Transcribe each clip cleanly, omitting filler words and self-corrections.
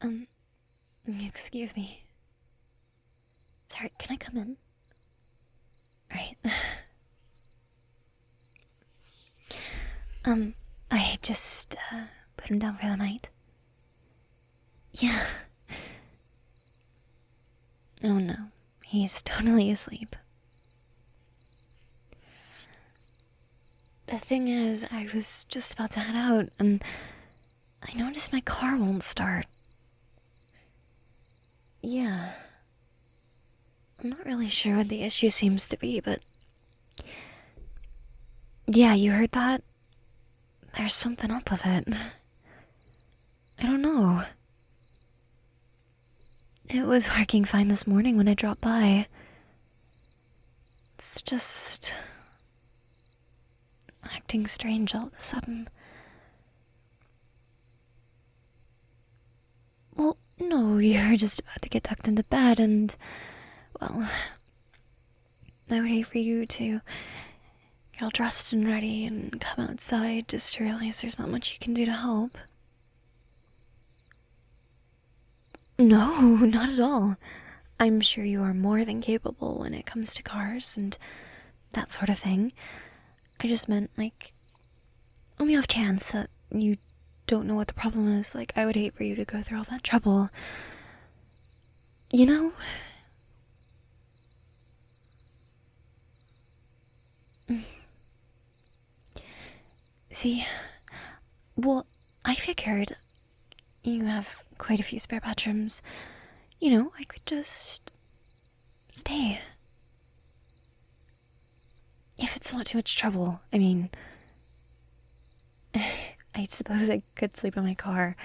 Um, excuse me. Sorry, can I come in? Right. I just, put him down for the night. Yeah. Oh no, he's totally asleep. The thing is, I was just about to head out, and I noticed my car won't start. Yeah. I'm not really sure what the issue seems to be, but... Yeah, you heard that? There's something up with it. I don't know. It was working fine this morning when I dropped by. It's just... acting strange all of a sudden. Well, no, you're just about to get tucked into bed and... well... I would hate for you to get all dressed and ready and come outside just to realize there's not much you can do to help. No, not at all. I'm sure you are more than capable when it comes to cars and that sort of thing. I just meant, like, on the off chance that you don't know what the problem is, like, I would hate for you to go through all that trouble. You know? See, well, I figured you have quite a few spare bedrooms. You know, I could just stay. If it's not too much trouble. I mean, I suppose I could sleep in my car,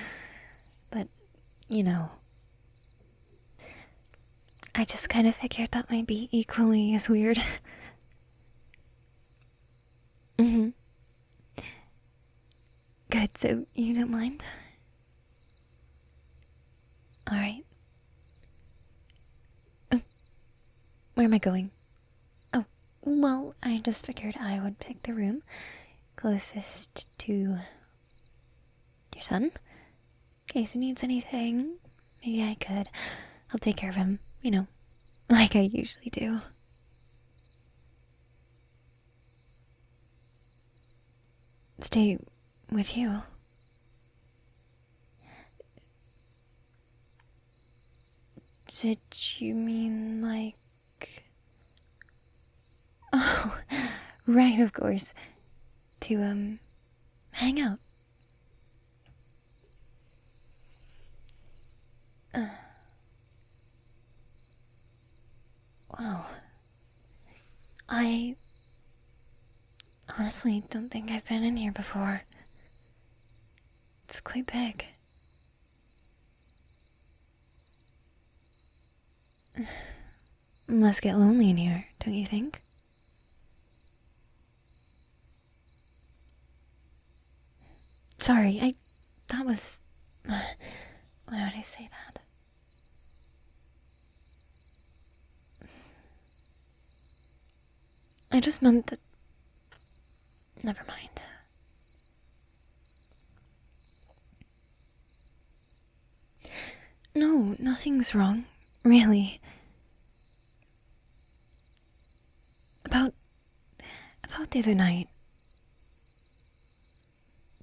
but, you know, I just kind of figured that might be equally as weird. Mm-hmm. Good, so you don't mind? Alright. Where am I going? Oh, well, I just figured I would pick the room closest to your son. In case he needs anything, maybe I could help take care of him, you know, like I usually do. Stay with you. Did you mean, like... Oh, right, of course. To, hang out. Well, I honestly don't think I've been in here before. It's quite big. Must get lonely in here, don't you think? Sorry, that was... Why would I say that? I just meant that... Never mind. No, nothing's wrong. Really. About the other night.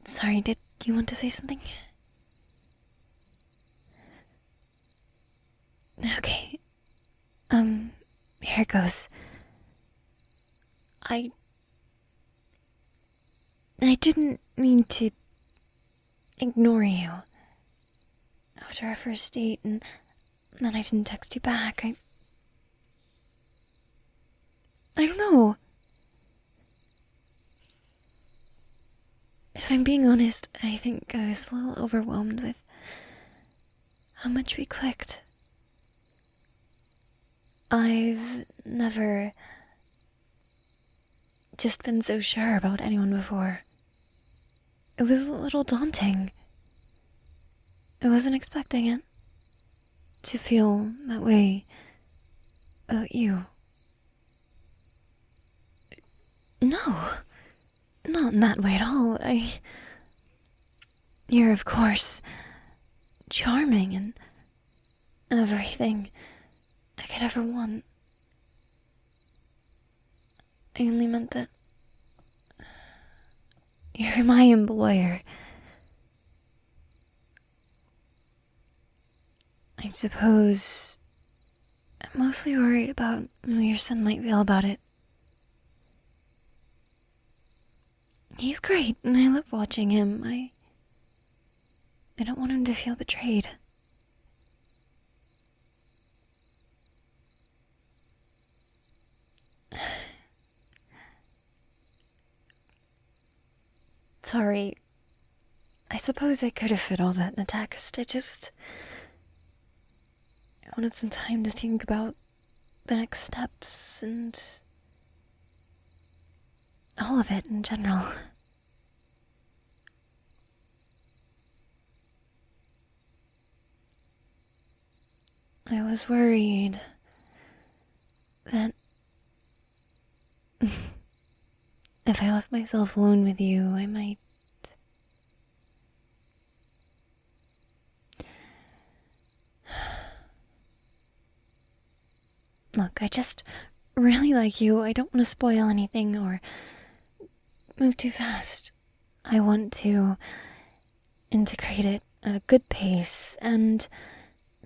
Sorry, did you want to say something? Okay. Here it goes. I didn't mean to ignore you. After our first date, and then I didn't text you back. I don't know. If I'm being honest, I think I was a little overwhelmed with how much we clicked. I've never just been so sure about anyone before. It was a little daunting. I wasn't expecting it. To feel that way about you. No, not in that way at all. You're, of course, charming and everything I could ever want. I only meant that you're my employer. I suppose I'm mostly worried about how your son might feel about it. He's great, and I love watching him. I don't want him to feel betrayed. Sorry. I suppose I could have fit all that in a text. I wanted some time to think about the next steps and all of it in general. I was worried that if I left myself alone with you, I might... Look, I just really like you. I don't want to spoil anything or move too fast. I want to integrate it at a good pace and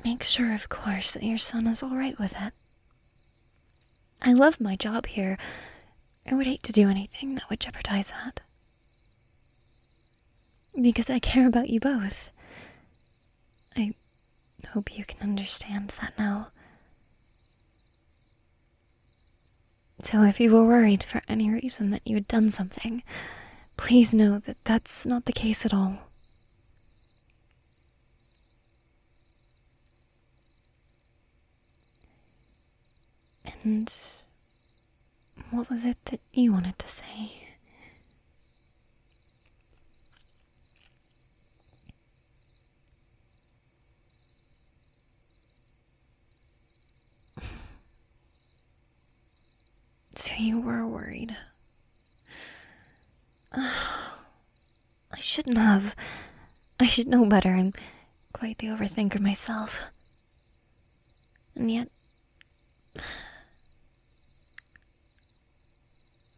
make sure, of course, that your son is alright with it. I love my job here. I would hate to do anything that would jeopardize that. Because I care about you both. I hope you can understand that now. So if you were worried for any reason that you had done something, please know that that's not the case at all. And what was it that you wanted to say? So you were worried. I shouldn't have. I should know better. I'm quite the overthinker myself. And yet...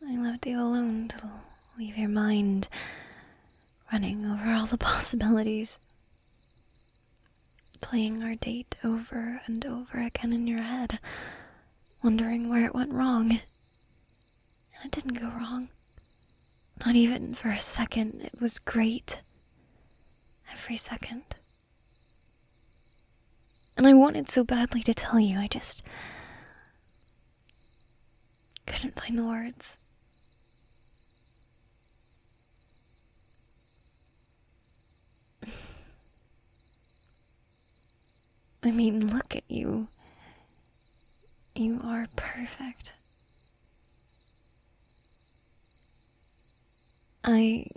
I left you alone to leave your mind running over all the possibilities. Playing our date over and over again in your head, wondering where it went wrong. And it didn't go wrong. Not even for a second. It was great. Every second. And I wanted so badly to tell you, I just couldn't find the words. I mean, look at you. You are perfect. I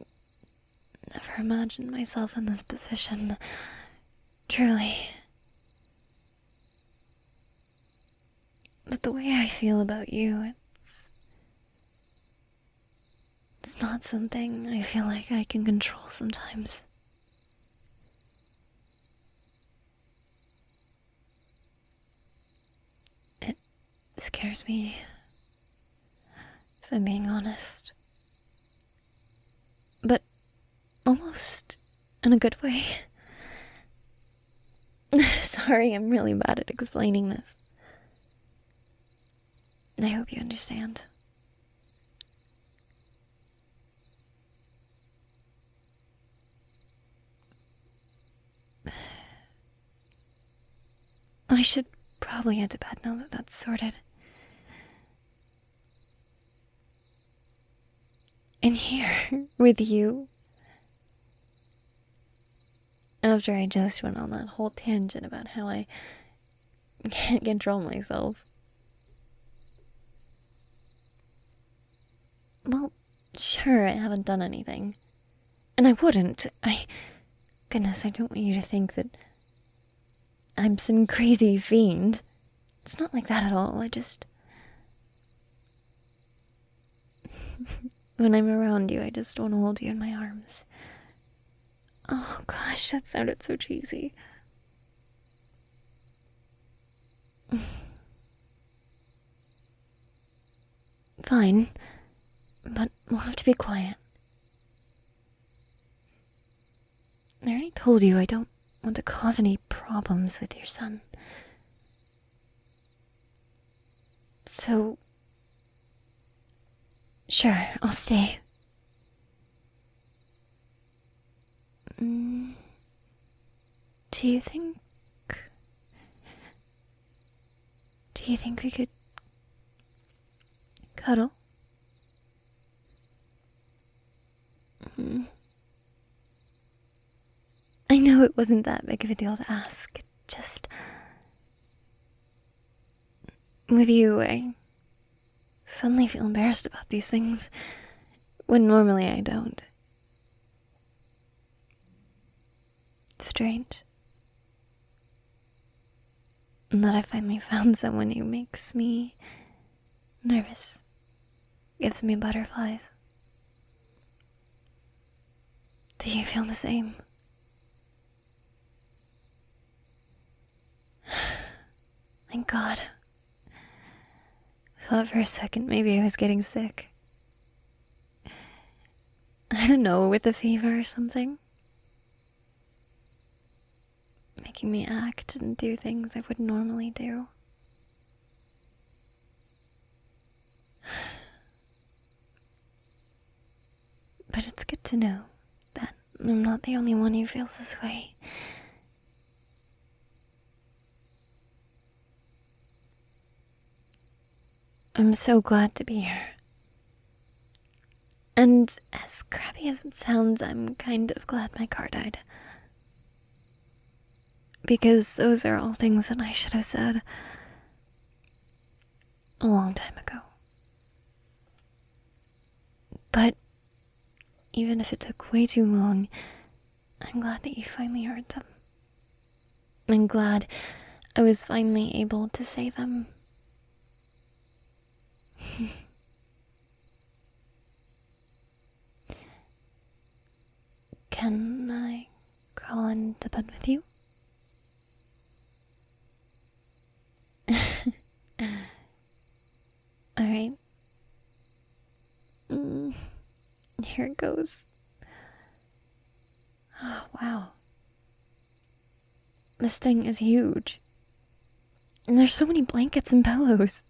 never imagined myself in this position. Truly. But the way I feel about you, it's not something I feel like I can control sometimes. It scares me, if I'm being honest. But almost in a good way. Sorry, I'm really bad at explaining this. I hope you understand. I should probably head to bed now that that's sorted. In here, with you. After I just went on that whole tangent about how I can't control myself. Well, sure, I haven't done anything. And I wouldn't. Goodness, I don't want you to think that I'm some crazy fiend. It's not like that at all. I just... When I'm around you, I just want to hold you in my arms. Oh gosh, that sounded so cheesy. Fine, but we'll have to be quiet. I already told you I don't want to cause any problems with your son. So, sure, I'll stay. Do you think... Do you think we could... cuddle? I know it wasn't that big of a deal to ask, just... With you, I suddenly feel embarrassed about these things, when normally I don't. Strange. And that I finally found someone who makes me nervous, gives me butterflies. Do you feel the same? Thank God. I thought for a second maybe I was getting sick. I don't know, with a fever or something. Making me act and do things I wouldn't normally do. But it's good to know that I'm not the only one who feels this way. I'm so glad to be here. And as crappy as it sounds, I'm kind of glad my car died. Because those are all things that I should have said a long time ago. But even if it took way too long, I'm glad that you finally heard them. I'm glad I was finally able to say them. Can I crawl into bed with you? Alright. Here it goes. Oh, wow. This thing is huge. And there's so many blankets and pillows.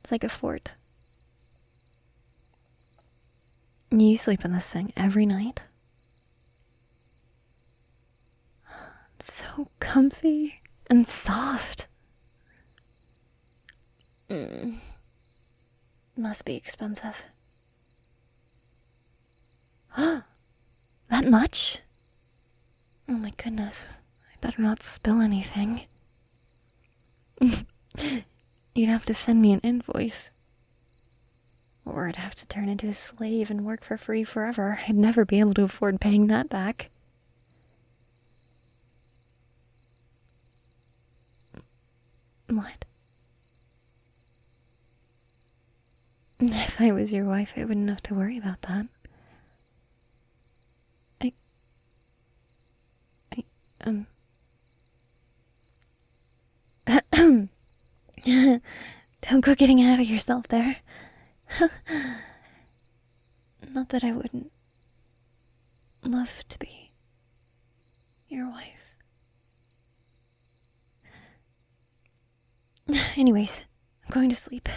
It's like a fort. You sleep in this thing every night? It's so comfy and soft. Must be expensive. That much? Oh my goodness. I better not spill anything. You'd have to send me an invoice. Or I'd have to turn into a slave and work for free forever. I'd never be able to afford paying that back. What? If I was your wife, I wouldn't have to worry about that. Don't go getting out of yourself there. Not that I wouldn't love to be your wife. Anyways, I'm going to sleep.